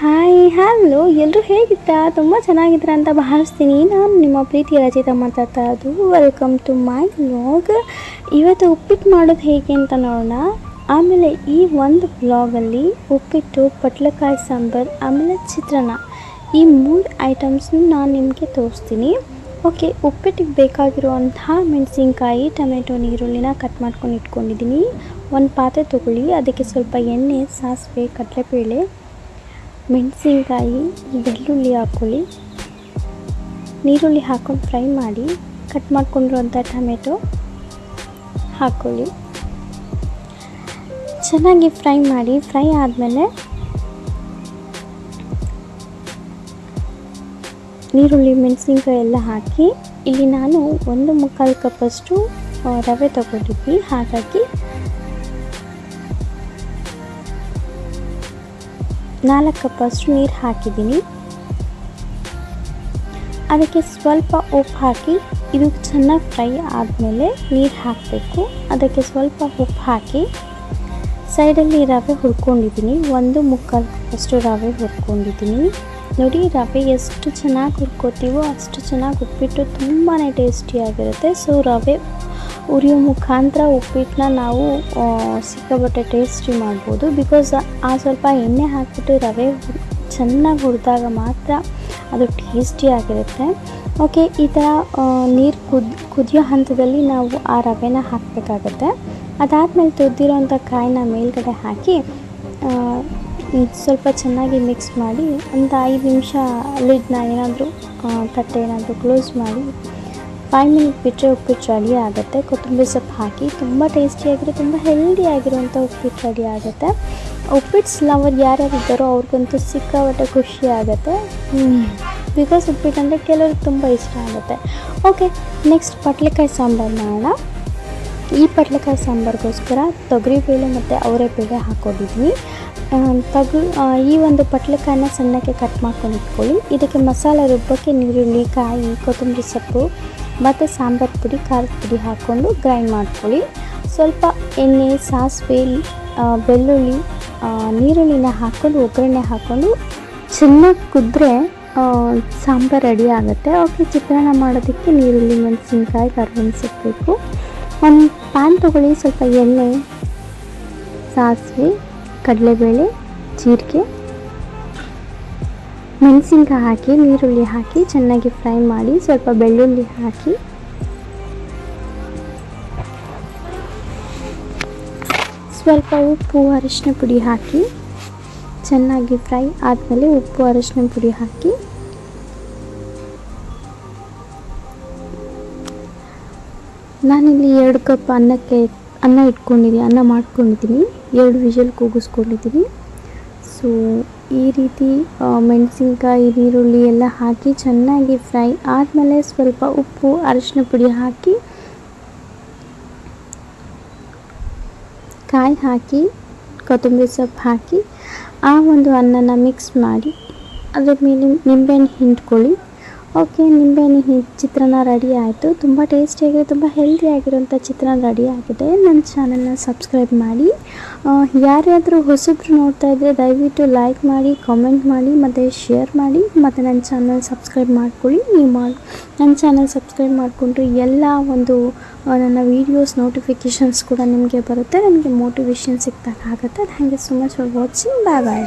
Hi hello ಎಲ್ಲರೂ ಹೇಗಿದ್ದೀರಾ? ತುಂಬ ಚೆನ್ನಾಗಿದ್ದೀರಾ ಅಂತ ಭಾವಿಸ್ತೀನಿ. ನಾನು ನಿಮ್ಮ ಪ್ರೀತಿಯ ರಚಿತಾ ಮಾತಾಡ್ತಾ ಇರೋದು. Welcome to my vlog. ಇವತ್ತು ಉಪ್ಪಿಟ್ಟು ಮಾಡೋದು ಹೇಗೆ ಅಂತ ನೋಡೋಣ. ಆಮೇಲೆ ಈ ಒಂದು ವ್ಲಾಗಲ್ಲಿ ಉಪ್ಪಿಟ್ಟು, ಪಟ್ಲಕಾಯಿ ಸಾಂಬಾರು, ಆಮೇಲೆ ಚಿತ್ರಾನ್ನ, ಈ 3 ಐಟಮ್ಸ್ನ ನಾನು ನಿಮಗೆ ತೋರಿಸ್ತೀನಿ. ಓಕೆ, ಉಪ್ಪಿಟ್ಟಿಗೆ ಬೇಕಾಗಿರುವಂತಹ ಮೆಣಸಿನ್ಕಾಯಿ, ಟೊಮೆಟೊ, ಈರುಳ್ಳಿನ ಕಟ್ ಮಾಡ್ಕೊಂಡು ಇಟ್ಕೊಂಡಿದ್ದೀನಿ. ಒಂದು ಪಾತ್ರೆ ತೊಗೊಳ್ಳಿ, ಅದಕ್ಕೆ ಸ್ವಲ್ಪ ಎಣ್ಣೆ, ಸಾಸಿವೆ, ಕಡಲೆಬೇಳೆ, ಮೆಣಸಿನ್ಕಾಯಿ, ಬೆಳ್ಳುಳ್ಳಿ ಹಾಕ್ಕೊಳ್ಳಿ. ನೀರುಳ್ಳಿ ಹಾಕ್ಕೊಂಡು ಫ್ರೈ ಮಾಡಿ. ಕಟ್ ಮಾಡ್ಕೊಂಡಿರುವಂಥ ಟೊಮೆಟೊ ಹಾಕ್ಕೊಳ್ಳಿ. ಚೆನ್ನಾಗಿ ಫ್ರೈ ಮಾಡಿ. ಫ್ರೈ ಆದಮೇಲೆ ನೀರುಳ್ಳಿ, ಮೆಣಸಿನ್ಕಾಯಿ ಎಲ್ಲ ಹಾಕಿ. ಇಲ್ಲಿ ನಾನು 1/4 ಕಪ್ಪಷ್ಟು ರವೆ ತಗೊಂಡಿದ್ವಿ, ಹಾಗಾಗಿ 4 ಕಪ್ಪಷ್ಟು ನೀರು ಹಾಕಿದ್ದೀನಿ. ಅದಕ್ಕೆ ಸ್ವಲ್ಪ ಉಪ್ಪು ಹಾಕಿ ಇದು ಚೆನ್ನಾಗಿ ಫ್ರೈ ಆದಮೇಲೆ ನೀರು ಹಾಕಬೇಕು. ಅದಕ್ಕೆ ಸ್ವಲ್ಪ ಉಪ್ಪು ಹಾಕಿ ಸೈಡಲ್ಲಿ ರವೆ ಹುರ್ಕೊಂಡಿದ್ದೀನಿ. 1/4 ಕಪ್ಪಷ್ಟು ರವೆ ಹುರ್ಕೊಂಡಿದ್ದೀನಿ. ನೋಡಿ, ರವೆ ಎಷ್ಟು ಚೆನ್ನಾಗಿ ಹುರ್ಕೋತೀವೋ ಅಷ್ಟು ಚೆನ್ನಾಗಿ ಉಪ್ಪಿಟ್ಟು ತುಂಬಾ ಟೇಸ್ಟಿಯಾಗಿರುತ್ತೆ. ಸೊ ರವೆ ಉರಿಯೋ ಮುಖಾಂತರ ಉಪ್ಪಿಟ್ಟನ್ನ ನಾವು ಸಿಕ್ಕಾಪಟ್ಟೆ ಟೇಸ್ಟಿ ಮಾಡ್ಬೋದು. ಬಿಕಾಸ್ ಸ್ವಲ್ಪ ಎಣ್ಣೆ ಹಾಕಿಬಿಟ್ಟು ರವೆ ಚೆನ್ನಾಗಿ ಹುರಿದಾಗ ಮಾತ್ರ ಅದು ಟೇಸ್ಟಿಯಾಗಿರುತ್ತೆ. ಓಕೆ, ಈ ಥರ ನೀರು ಕುದಿಯೋ ಹಂತದಲ್ಲಿ ನಾವು ಆ ರವೆನ ಹಾಕಬೇಕಾಗತ್ತೆ. ಅದಾದಮೇಲೆ ತುರಿದಿರೋಂಥ ಕಾಯಿನ ಮೇಲ್ಗಡೆ ಹಾಕಿ ಸ್ವಲ್ಪ ಚೆನ್ನಾಗಿ ಮಿಕ್ಸ್ ಮಾಡಿ ಒಂದು 5 ನಿಮಿಷ ಲಿಡ್ನ ಏನಾದರೂ ತಟ್ಟೆ ಏನಾದರೂ ಕ್ಲೋಸ್ ಮಾಡಿ 5 ಮಿನಿಟ್ ಬಿಟ್ಟರೆ ಉಪ್ಪಿಟ್ಟು ರೆಡಿ ಆಗುತ್ತೆ. ಕೊತ್ತಂಬರಿ ಸೊಪ್ಪು ಹಾಕಿ ತುಂಬ ಟೇಸ್ಟಿಯಾಗಿರೋ, ತುಂಬ ಹೆಲ್ದಿಯಾಗಿರುವಂಥ ಉಪ್ಪಿಟ್ಟು ರೆಡಿ ಆಗುತ್ತೆ. ಉಪ್ಪಿಟ್ಟು ಲವರ್ ಯಾರ್ಯಾರು ಇದ್ದಾರೋ ಅವ್ರಿಗಂತೂ ಸಿಕ್ಕಾಪಟ್ಟೆ ಖುಷಿ ಆಗುತ್ತೆ. ಬಿಕಾಸ್ ಉಪ್ಪಿಟ್ಟು ಅಂದರೆ ಕೆಲವ್ರಿಗೆ ತುಂಬ ಇಷ್ಟ ಆಗುತ್ತೆ. ಓಕೆ, ನೆಕ್ಸ್ಟ್ ಪಟ್ಲಕಾಯಿ ಸಾಂಬಾರು ಮಾಡೋಣ. ಈ ಪಟ್ಲಕಾಯಿ ಸಾಂಬಾರಿಗೋಸ್ಕರ ತೊಗರಿಬೇಳೆ ಮತ್ತು ಅವರೆಬೇಳೆ ಹಾಕ್ಕೊಂಡಿದ್ವಿ. ಈ ಒಂದು ಪಟ್ಲಕಾಯಿನ ಸಣ್ಣಕ್ಕೆ ಕಟ್ ಮಾಡ್ಕೊಂಡು ಇಟ್ಕೊಳ್ಳಿ. ಇದಕ್ಕೆ ಮಸಾಲೆ ರುಬ್ಬಕ್ಕೆ ನೀರುಳ್ಳಿ, ಕಾಯಿ, ಕೊತ್ತಂಬರಿ ಸೊಪ್ಪು ಮತ್ತು ಸಾಂಬಾರು ಪುಡಿ, ಖಾರದ ಪುಡಿ ಹಾಕ್ಕೊಂಡು ಗ್ರೈಂಡ್ ಮಾಡ್ಕೊಳ್ಳಿ. ಸ್ವಲ್ಪ ಎಣ್ಣೆ, ಸಾಸಿವೆ, ಬೆಳ್ಳುಳ್ಳಿ, ನೀರುಳ್ಳಿನ ಹಾಕ್ಕೊಂಡು ಒಗ್ಗರಣೆ ಹಾಕ್ಕೊಂಡು ಚೆನ್ನಾಗಿ ಕುದ್ರೆ ಸಾಂಬಾರು ರೆಡಿ ಆಗುತ್ತೆ. ಓಕೆ, ಚಿತ್ರಾನ್ನ ಮಾಡೋದಕ್ಕೆ ನೀರುಳ್ಳಿ, ಮೆಣಸಿನ್ಕಾಯಿ, ಕರಿಬೇವಿನ ಸೊಪ್ಪು ಬೇಕು. ಒಂದು ಪ್ಯಾನ್ ತೊಗೊಳ್ಳಿ. ಸ್ವಲ್ಪ ಎಣ್ಣೆ, ಸಾಸಿವೆ, ಕಡಲೆಬೇಳೆ, ಜೀರಿಗೆ, ಮೆಣಸಿನ್ಕಾಯಿ ಹಾಕಿ, ನೀರುಳ್ಳಿ ಹಾಕಿ ಚೆನ್ನಾಗಿ ಫ್ರೈ ಮಾಡಿ. ಸ್ವಲ್ಪ ಬೆಳ್ಳುಳ್ಳಿ ಹಾಕಿ ಸ್ವಲ್ಪ ಉಪ್ಪು, ಅರಿಶಿನ ಪುಡಿ ಹಾಕಿ ಚೆನ್ನಾಗಿ ಫ್ರೈ ಆದಮೇಲೆ ಉಪ್ಪು, ಅರಿಶಿನ ಪುಡಿ ಹಾಕಿ ನಾನಿಲ್ಲಿ 2 ಕಪ್ ಅನ್ನ ಇಟ್ಕೊಂಡಿದ್ದೀನಿ, ಅನ್ನ ಮಾಡ್ಕೊಂಡಿದ್ದೀನಿ. 2 ವಿಷಲ್ ಕೂಗಿಸ್ಕೊಂಡಿದ್ದೀನಿ. ಸೊ ಈ ರೀತಿ ಮೆಣಸಿನ್ಕಾಯಿ, ಈರುಳ್ಳಿ ಎಲ್ಲ ಹಾಕಿ ಚೆನ್ನಾಗಿ ಫ್ರೈ ಆದಮೇಲೆ ಸ್ವಲ್ಪ ಉಪ್ಪು, ಅರಿಶಿನ ಪುಡಿ ಹಾಕಿ, ಕಾಯಿ ಹಾಕಿ, ಕೊತ್ತಂಬರಿ ಸೊಪ್ಪು ಹಾಕಿ ಆ ಒಂದು ಅನ್ನನ ಮಿಕ್ಸ್ ಮಾಡಿ ಅದ್ರ ಮೇಲೆ ನಿಂಬೆಹಣ್ಣು ಹಿಂಡ್ಕೊಳ್ಳಿ. ಓಕೆ, ನಿಂಬೆಹಣ್ಣು ಚಿತ್ರಾನ್ನ ರೆಡಿ ಆಯಿತು. ತುಂಬ ಟೇಸ್ಟಿಯಾಗಿದೆ, ತುಂಬ ಹೆಲ್ದಿಯಾಗಿರೋಂಥ ಚಿತ್ರಾನ್ನ ರೆಡಿ ಆಗಿದೆ. ನನ್ನ ಚಾನಲ್ನ ಸಬ್ಸ್ಕ್ರೈಬ್ ಮಾಡಿ. ಯಾರ್ಯಾದರೂ ಹೊಸಬ್ರು ನೋಡ್ತಾ ಇದ್ದರೆ ದಯವಿಟ್ಟು ಲೈಕ್ ಮಾಡಿ, ಕಾಮೆಂಟ್ ಮಾಡಿ ಮತ್ತು ಶೇರ್ ಮಾಡಿ. ಮತ್ತು ನನ್ನ ಚಾನಲ್ ಸಬ್ಸ್ಕ್ರೈಬ್ ಮಾಡ್ಕೊಳ್ಳಿ. ನನ್ನ ಚಾನಲ್ ಸಬ್ಸ್ಕ್ರೈಬ್ ಮಾಡಿಕೊಂಡ್ರೆ ಎಲ್ಲ ಒಂದು ನನ್ನ ವೀಡಿಯೋಸ್ ನೋಟಿಫಿಕೇಷನ್ಸ್ ಕೂಡ ನಿಮಗೆ ಬರುತ್ತೆ. ನನಗೆ ಮೋಟಿವೇಶನ್ ಸಿಕ್ಕಾಗುತ್ತೆ. Thank you so much for watching. Bye bye.